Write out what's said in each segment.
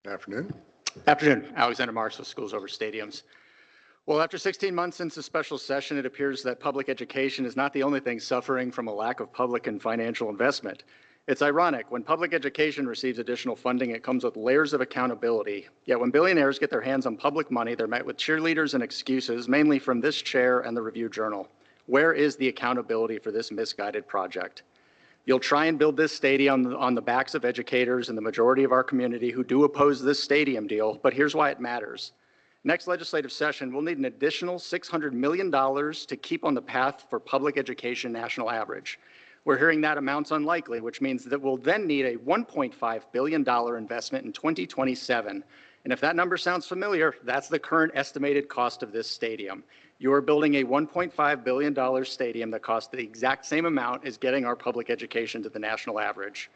Afternoon. Afternoon. Alexander Marks with Schools Over Stadiums. Well, after 16 months since the special session, it appears that public education is not the only thing suffering from a lack of public and financial investment. It's ironic. When public education receives additional funding, it comes with layers of accountability. Yet when billionaires get their hands on public money, they're met with cheerleaders and excuses, mainly from this chair and the Review Journal. Where is the accountability for this misguided project? You'll try and build this stadium on the backs of educators and the majority of our community who do oppose this stadium deal, but here's why it matters. Next legislative session, we'll need an additional $600 million to keep on the path for public education national average. We're hearing that amount's unlikely, which means that we'll then need a $1.5 billion investment in 2027. And if that number sounds familiar, that's the current estimated cost of this stadium. You are building a $1.5 billion stadium that costs the exact same amount as getting our public education to the national average.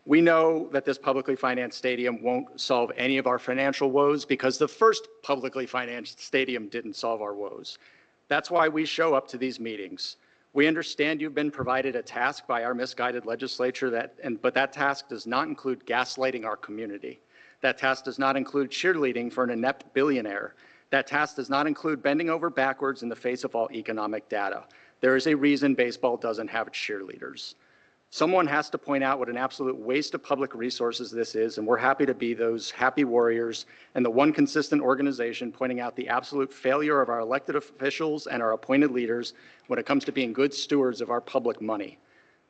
We know that this publicly financed stadium won't solve any of our financial woes because the first publicly financed stadium didn't solve our woes. That's why we show up to these meetings. We understand you've been provided a task by our misguided legislature, but that task does not include gaslighting our community. That task does not include cheerleading for an inept billionaire. That task does not include bending over backwards in the face of all economic data. There is a reason baseball doesn't have cheerleaders. Someone has to point out what an absolute waste of public resources this is, and we're happy to be those happy warriors and the one consistent organization pointing out the absolute failure of our elected officials and our appointed leaders when it comes to being good stewards of our public money.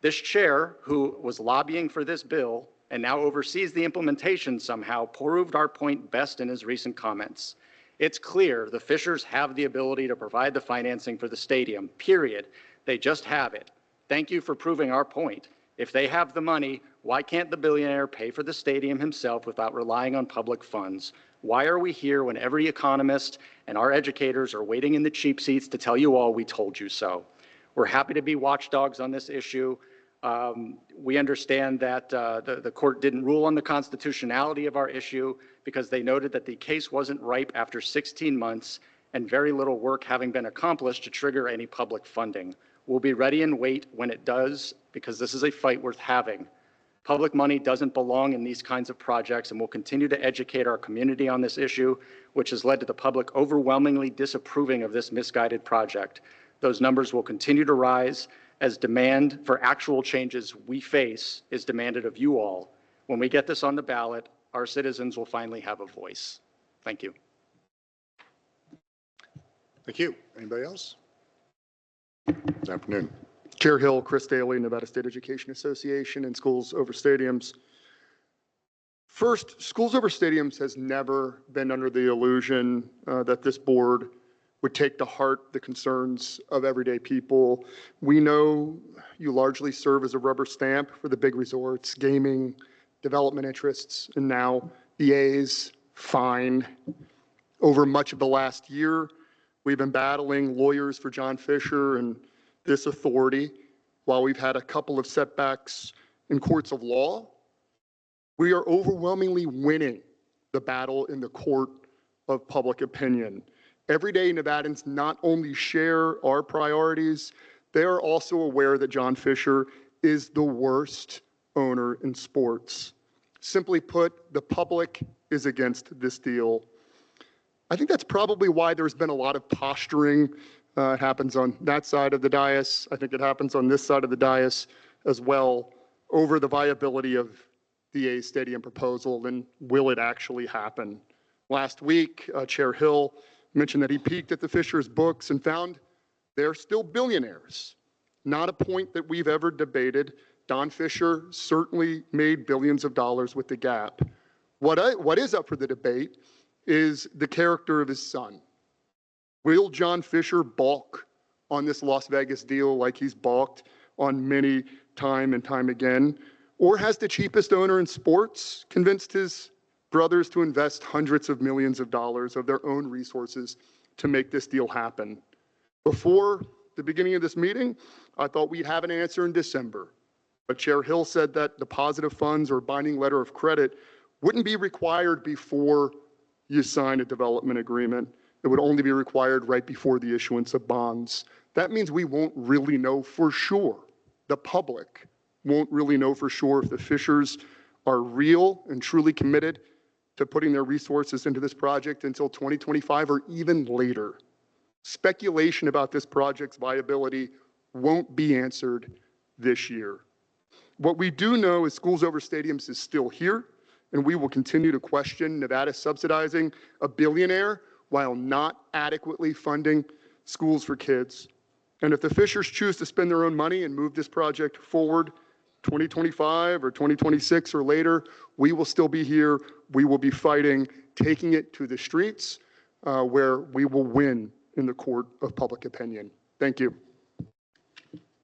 This chair, who was lobbying for this bill and now oversees the implementation somehow, proved our point best in his recent comments. It's clear the Fishers have the ability to provide the financing for the stadium, period. They just have it. Thank you for proving our point. If they have the money, why can't the billionaire pay for the stadium himself without relying on public funds? Why are we here when every economist and our educators are waiting in the cheap seats to tell you all we told you so? We're happy to be watchdogs on this issue. We understand that the court didn't rule on the constitutionality of our issue because they noted that the case wasn't ripe after 16 months and very little work having been accomplished to trigger any public funding. We'll be ready and wait when it does because this is a fight worth having. Public money doesn't belong in these kinds of projects, and we'll continue to educate our community on this issue, which has led to the public overwhelmingly disapproving of this misguided project. Those numbers will continue to rise as demand for actual changes we face is demanded of you all. When we get this on the ballot, our citizens will finally have a voice. Thank you. Thank you. Anybody else? Good afternoon. Chair Hill, Chris Daly, Nevada State Education Association and Schools Over Stadiums. First, Schools Over Stadiums has never been under the illusion that this board would take to heart the concerns of everyday people. We know you largely serve as a rubber stamp for the big resorts, gaming, development interests, and now the A's fine. Over much of the last year, we've been battling lawyers for John Fisher and this authority. While we've had a couple of setbacks in courts of law, we are overwhelmingly winning the battle in the court of public opinion. Everyday Nevadans not only share our priorities, they are also aware that John Fisher is the worst owner in sports. Simply put, the public is against this deal. I think that's probably why there's been a lot of posturing. It happens on that side of the dais. I think it happens on this side of the dais as well over the viability of the A's stadium proposal and will it actually happen. Last week, Chair Hill mentioned that he peeked at the Fishers books and found they're still billionaires. Not a point that we've ever debated. Don Fisher certainly made billions of dollars with the Gap. What is up for the debate is the character of his son. Will John Fisher balk on this Las Vegas deal like he's balked on many time and time again? Or has the cheapest owner in sports convinced his brothers to invest hundreds of millions of dollars of their own resources to make this deal happen? Before the beginning of this meeting, I thought we'd have an answer in December. But Chair Hill said that deposit of funds or binding letter of credit wouldn't be required before you sign a development agreement. It would only be required right before the issuance of bonds. That means we won't really know for sure. The public won't really know for sure if the Fishers are real and truly committed to putting their resources into this project until 2025 or even later. Speculation about this project's viability won't be answered this year. What we do know is Schools Over Stadiums is still here, and we will continue to question Nevada subsidizing a billionaire while not adequately funding schools for kids. And if the Fishers choose to spend their own money and move this project forward 2025 or 2026 or later, we will still be here. We will be fighting, taking it to the streets where we will win in the court of public opinion. Thank you.